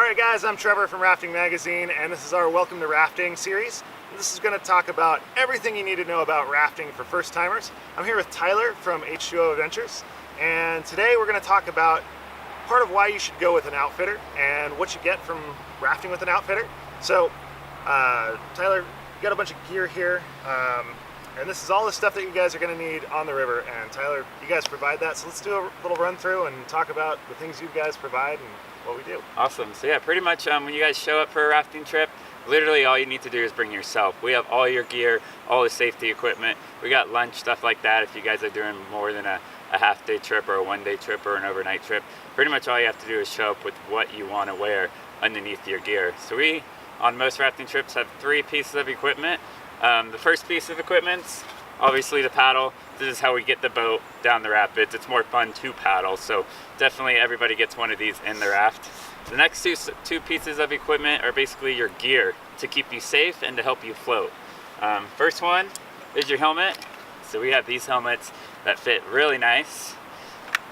Alright guys, I'm Trevor from Rafting Magazine, and this is our Welcome to Rafting series. This is going to talk about everything you need to know about rafting for first timers. I'm here with Tyler from H20 Adventures, and today we're going to talk about part of why you should go with an outfitter and what you get from rafting with an outfitter. So Tyler, you got a bunch of gear here, and this is all the stuff that you guys are going to need on the river, and Tyler, you guys provide that, so let's do a little run through and talk about the things you guys provide and what we do. Awesome. So yeah, pretty much when you guys show up for a rafting trip, literally all you need to do is bring yourself. We have all your gear, all the safety equipment. We got lunch, stuff like that if you guys are doing more than a half-day trip or a one-day trip or an overnight trip. Pretty much all you have to do is show up with what you want to wear underneath your gear. So we, on most rafting trips, have 3 pieces of equipment. The first piece of equipment's obviously the paddle. This is how we get the boat down the rapids. It's more fun to paddle, so definitely everybody gets one of these in the raft. The next two pieces of equipment are basically your gear to keep you safe and to help you float. First one is your helmet. So we have these helmets that fit really nice.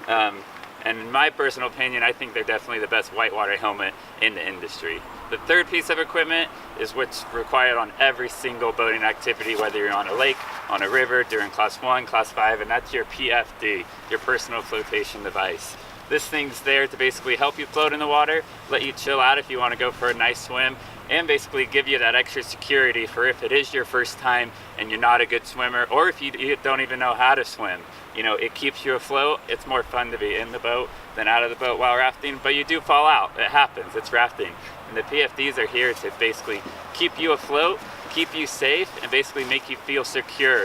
And in my personal opinion, I think they're definitely the best whitewater helmet in the industry. The third piece of equipment is what's required on every single boating activity, whether you're on a lake, on a river, during class 1, class 5, and that's your PFD, your Personal Flotation Device. This thing's there to basically help you float in the water, let you chill out if you want to go for a nice swim, and basically give you that extra security for if it is your first time and you're not a good swimmer, or if you don't even know how to swim. You know, it keeps you afloat. It's more fun to be in the boat than out of the boat while rafting, but you do fall out. It happens. It's rafting. And the PFDs are here to basically keep you afloat, keep you safe, and basically make you feel secure.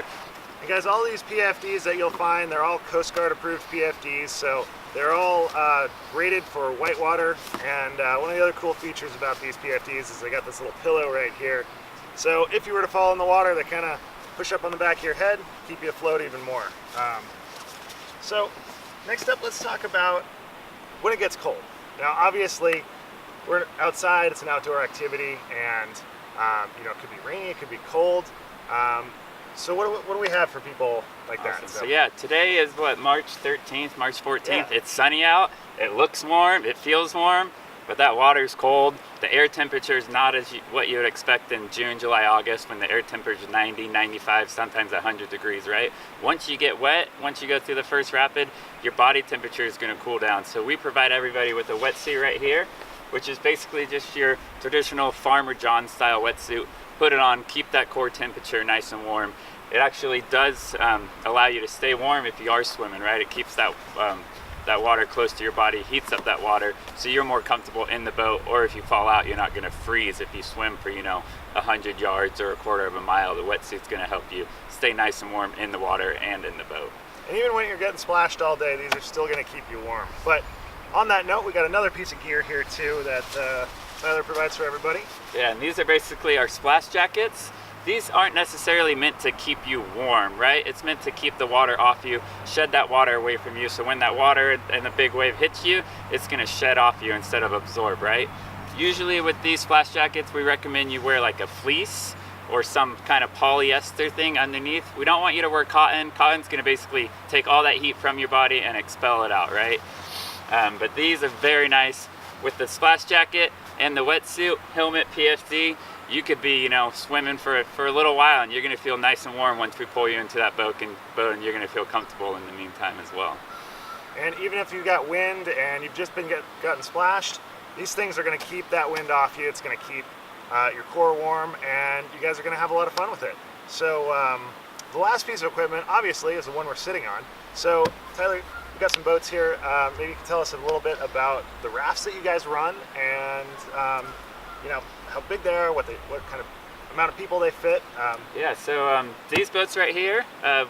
And guys, all these PFDs that you'll find, they're all Coast Guard approved PFDs, so they're all rated for whitewater. And one of the other cool features about these PFDs is they got this little pillow right here. So if you were to fall in the water, they kind of push up on the back of your head, keep you afloat even more. So next up, let's talk about when it gets cold. Now obviously we're outside, it's an outdoor activity, and you know, it could be rainy, it could be cold. So what do we have for people like that? So yeah, today is what, March 13th, March 14th. Yeah. It's sunny out, it looks warm, it feels warm, but that water's cold. The air temperature is not what you would expect in June, July, August, when the air temperature is 90, 95, sometimes 100 degrees, right? Once you get wet, once you go through the first rapid, your body temperature is going to cool down. So we provide everybody with a wetsuit right here, which is basically just your traditional Farmer John style wetsuit. Put it on, keep that core temperature nice and warm. It actually does allow you to stay warm if you are swimming, right? It keeps that water close to your body, heats up that water, so you're more comfortable in the boat, or if you fall out, you're not gonna freeze if you swim for, 100 yards or a quarter of a mile. The wetsuit's gonna help you stay nice and warm in the water and in the boat. And even when you're getting splashed all day, these are still gonna keep you warm. But on that note, we got another piece of gear here too that Tyler provides for everybody. Yeah, and these are basically our splash jackets. These aren't necessarily meant to keep you warm, right? It's meant to keep the water off you, shed that water away from you, so when that water and the big wave hits you, it's gonna shed off you instead of absorb, right? Usually with these splash jackets, we recommend you wear like a fleece or some kind of polyester thing underneath. We don't want you to wear cotton. Cotton's gonna basically take all that heat from your body and expel it out, right? But these are very nice. With the splash jacket and the wetsuit, helmet, PFD, you could be, swimming for a little while, and you're gonna feel nice and warm once we pull you into that boat, and you're gonna feel comfortable in the meantime as well. And even if you got wind and you've just been gotten splashed, these things are gonna keep that wind off you. It's gonna keep your core warm, and you guys are gonna have a lot of fun with it. So the last piece of equipment, obviously, is the one we're sitting on. So Tyler, we've got some boats here. Maybe you can tell us a little bit about the rafts that you guys run, and how big they are, what kind of amount of people they fit. Yeah, so these boats right here,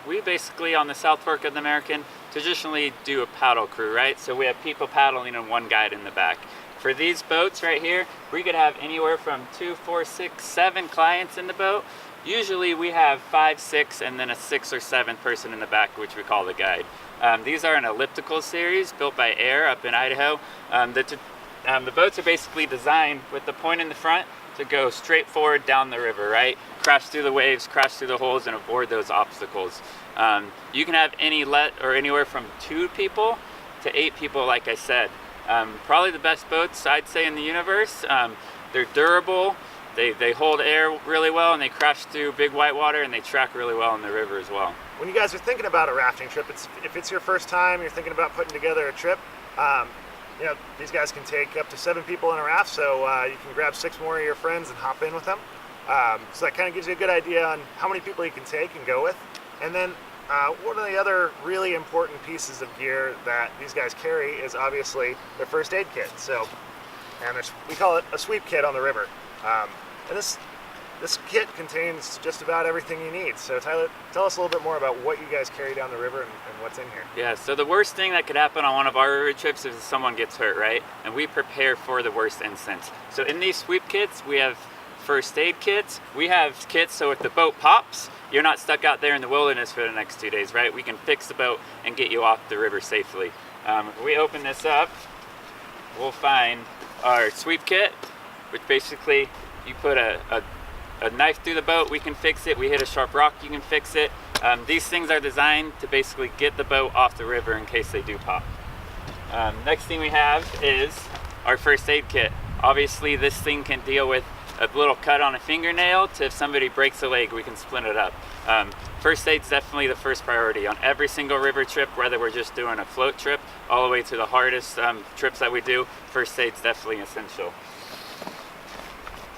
we basically on the South Fork of the American traditionally do a paddle crew, right? So we have people paddling and one guide in the back. For these boats right here, we could have anywhere from 2, 4, 6, 7 clients in the boat. Usually we have 5, 6, and then a 6th or 7th person in the back, which we call the guide. These are an elliptical series built by Air up in Idaho. The boats are basically designed with the point in the front to go straight forward down the river, right? Crash through the waves, crash through the holes, and avoid those obstacles. You can have anywhere from 2 people to 8 people, like I said. Probably the best boats, I'd say, in the universe. They're durable, they hold air really well, and they crash through big whitewater, and they track really well in the river as well. When you guys are thinking about a rafting trip, if it's your first time, you're thinking about putting together a trip, you know, these guys can take up to 7 people in a raft, so you can grab 6 more of your friends and hop in with them. So that kind of gives you a good idea on how many people you can take and go with. And then one of the other really important pieces of gear that these guys carry is obviously their first aid kit. So, and we call it a sweep kit on the river. And this kit contains just about everything you need. So Tyler, tell us a little bit more about what you guys carry down the river and what's in here. Yeah, so the worst thing that could happen on one of our river trips is if someone gets hurt, right? And we prepare for the worst instance. So in these sweep kits, we have first aid kits. We have kits so if the boat pops, you're not stuck out there in the wilderness for the next 2 days, right? We can fix the boat and get you off the river safely. If we open this up, we'll find our sweep kit, which basically you put a knife through the boat, we can fix it. We hit a sharp rock, you can fix it. These things are designed to basically get the boat off the river in case they do pop. Next thing we have is our first aid kit. Obviously this thing can deal with a little cut on a fingernail to if somebody breaks a leg, we can splint it up. First aid's definitely the first priority on every single river trip, whether we're just doing a float trip all the way to the hardest trips that we do. First aid's definitely essential.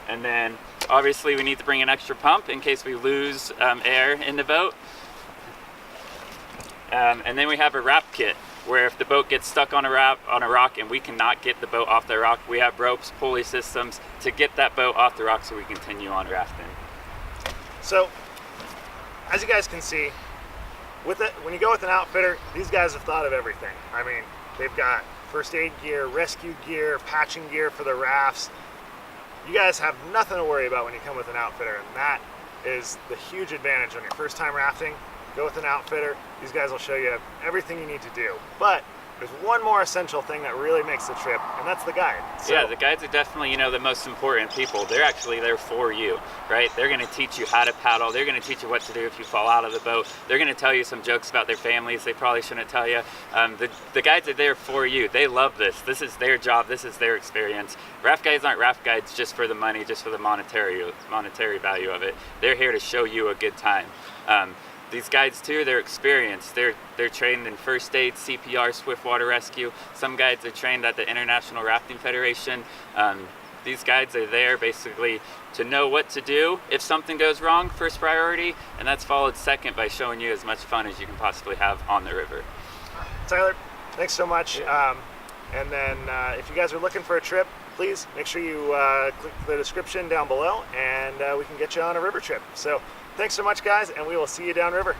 And then obviously we need to bring an extra pump in case we lose air in the boat. And then we have a wrap kit where if the boat gets stuck on a rock and we cannot get the boat off the rock, we have ropes, pulley systems to get that boat off the rock so we continue on rafting. So, as you guys can see, when you go with an outfitter, these guys have thought of everything. I mean, they've got first aid gear, rescue gear, patching gear for the rafts. You guys have nothing to worry about when you come with an outfitter, and that is the huge advantage on your first time rafting. Go with an outfitter. These guys will show you everything you need to do. But there's one more essential thing that really makes the trip, and that's the guide. So, yeah, the guides are definitely, you know, the most important people. They're actually there for you, right? They're going to teach you how to paddle. They're going to teach you what to do if you fall out of the boat. They're going to tell you some jokes about their families they probably shouldn't tell you. The guides are there for you. They love this. This is their job. This is their experience. Raft guides aren't raft guides just for the money, just for the monetary value of it. They're here to show you a good time. These guides too, they're experienced. They're trained in first aid, CPR, swift water rescue. Some guides are trained at the International Rafting Federation. These guides are there basically to know what to do if something goes wrong, first priority, and that's followed second by showing you as much fun as you can possibly have on the river. Tyler, thanks so much. And then if you guys are looking for a trip, please make sure you click the description down below and we can get you on a river trip. So thanks so much, guys, and we will see you downriver.